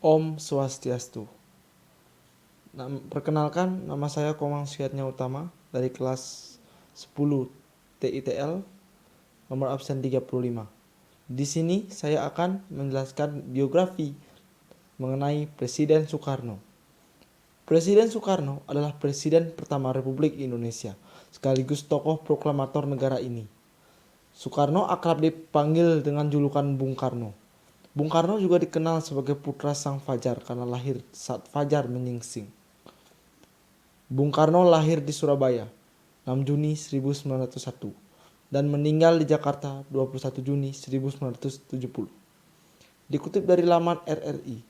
Om Swastiastu. Perkenalkan, nama saya Komang Syatnya Utama dari kelas 10 TITL, nomor absen 35. Di sini saya akan menjelaskan biografi mengenai Presiden Soekarno. Presiden Soekarno adalah Presiden pertama Republik Indonesia, sekaligus tokoh proklamator negara ini. Soekarno akrab dipanggil dengan julukan Bung Karno. Bung Karno juga dikenal sebagai putra Sang Fajar karena lahir saat fajar menyingsing. Bung Karno lahir di Surabaya 6 Juni 1901 dan meninggal di Jakarta 21 Juni 1970. Dikutip dari laman RRI,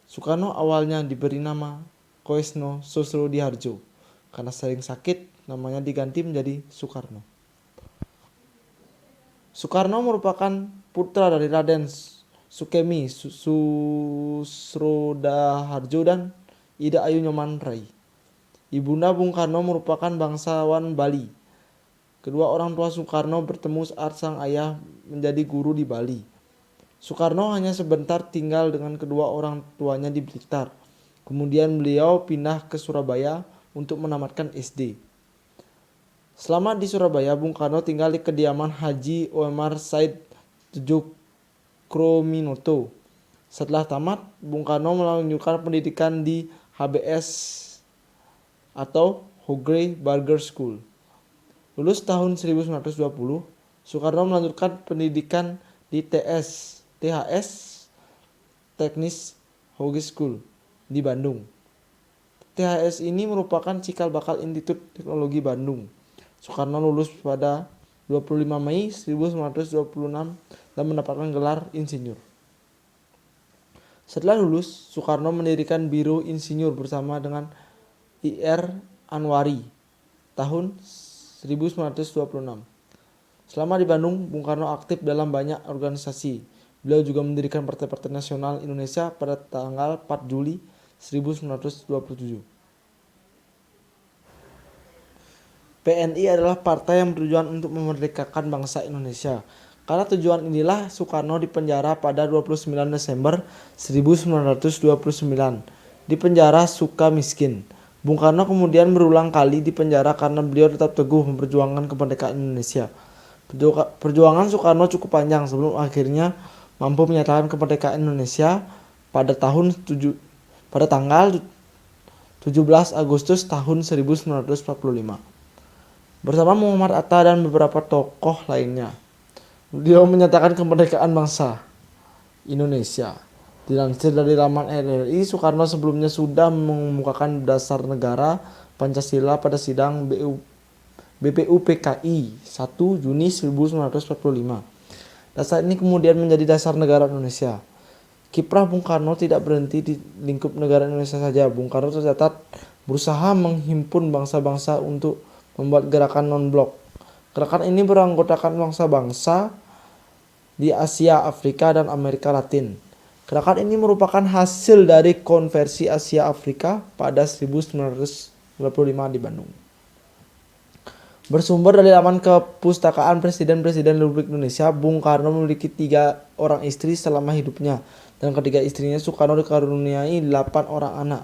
Soekarno awalnya diberi nama Koesno Sosrodihardjo. Karena sering sakit, namanya diganti menjadi Soekarno. Soekarno merupakan putra dari Raden Sukemi Susrodahardjo dan Ida Ayu Nyoman Rai. Ibunda Bung Karno merupakan bangsawan Bali. Kedua orang tua Soekarno bertemu saat sang ayah menjadi guru di Bali. Soekarno hanya sebentar tinggal dengan kedua orang tuanya di Blitar. Kemudian beliau pindah ke Surabaya untuk menamatkan SD. Selama di Surabaya, Bung Karno tinggal di kediaman Haji Omar Said Tjokroaminoto. Setelah tamat, Bung Karno melanjutkan pendidikan di HBS atau Hoogay Burger School. Lulus tahun 1920, Soekarno melanjutkan pendidikan di THS Teknis Hoogay School di Bandung. THS ini merupakan cikal bakal Institut Teknologi Bandung. Soekarno lulus pada 25 Mei 1926 dan mendapatkan gelar insinyur. Setelah lulus, Soekarno mendirikan Biro Insinyur bersama dengan Ir Anwari tahun 1926. Selama di Bandung, Bung Karno aktif dalam banyak organisasi. Beliau juga mendirikan Partai-Partai Nasional Indonesia pada tanggal 4 Juli 1927. PNI adalah partai yang bertujuan untuk memerdekakan bangsa Indonesia. Karena tujuan inilah Soekarno dipenjara pada 29 Desember 1929 di penjara Sukamiskin. Bung Karno kemudian berulang kali dipenjara karena beliau tetap teguh memperjuangkan kemerdekaan Indonesia. Perjuangan Soekarno cukup panjang sebelum akhirnya mampu menyatakan kemerdekaan Indonesia pada tanggal 17 Agustus tahun 1945. Bersama Muhammad Atta dan beberapa tokoh lainnya, beliau menyatakan kemerdekaan bangsa Indonesia. Dilansir dari laman RRI, Soekarno sebelumnya sudah mengemukakan dasar negara Pancasila pada sidang BPUPKI 1 Juni 1945. Dasar ini kemudian menjadi dasar negara Indonesia. Kiprah Bung Karno tidak berhenti di lingkup negara Indonesia saja. Bung Karno tercatat berusaha menghimpun bangsa-bangsa untuk membuat gerakan non-blok. Gerakan ini beranggotakan bangsa-bangsa di Asia, Afrika, dan Amerika Latin. Gerakan ini merupakan hasil dari konversi Asia Afrika pada 1995 di Bandung. Bersumber dari laman Kepustakaan Presiden-Presiden Republik Indonesia, Bung Karno memiliki 3 orang istri selama hidupnya, dan ketiga istrinya Soekarno dikaruniai 8 orang anak.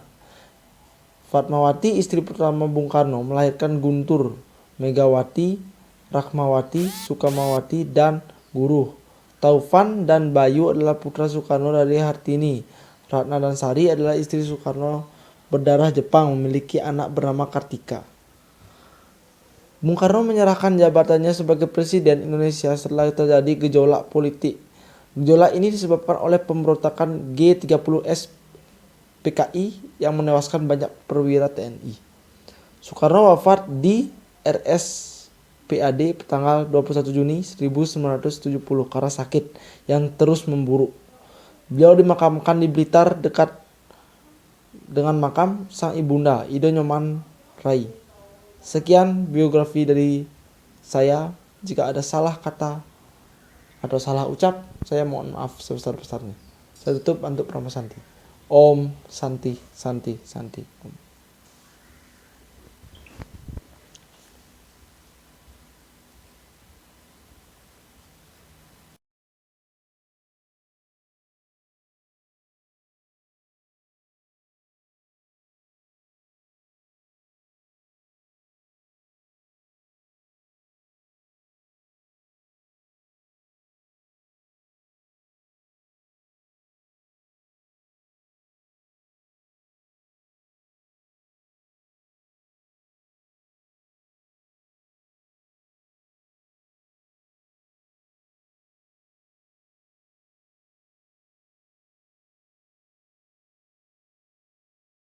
Fatmawati, istri pertama Bung Karno, melahirkan Guntur, Megawati, Rahmawati, Sukamawati, dan Guruh. Taufan dan Bayu adalah putra Soekarno dari Hartini. Ratna dan Sari adalah istri Soekarno berdarah Jepang, memiliki anak bernama Kartika. Bung Karno menyerahkan jabatannya sebagai Presiden Indonesia setelah terjadi gejolak politik. Gejolak ini disebabkan oleh pemberontakan G30S PKI yang menewaskan banyak perwira TNI. Soekarno wafat di RSPAD tanggal 21 Juni 1970 karena sakit yang terus memburuk. Beliau dimakamkan di Blitar dekat dengan makam sang ibunda Ida Nyoman Rai. Sekian biografi dari saya. Jika ada salah kata atau salah ucap, saya mohon maaf sebesar-besarnya. Saya tutup untuk Pramosanti. Om Santi Santi Santi Om.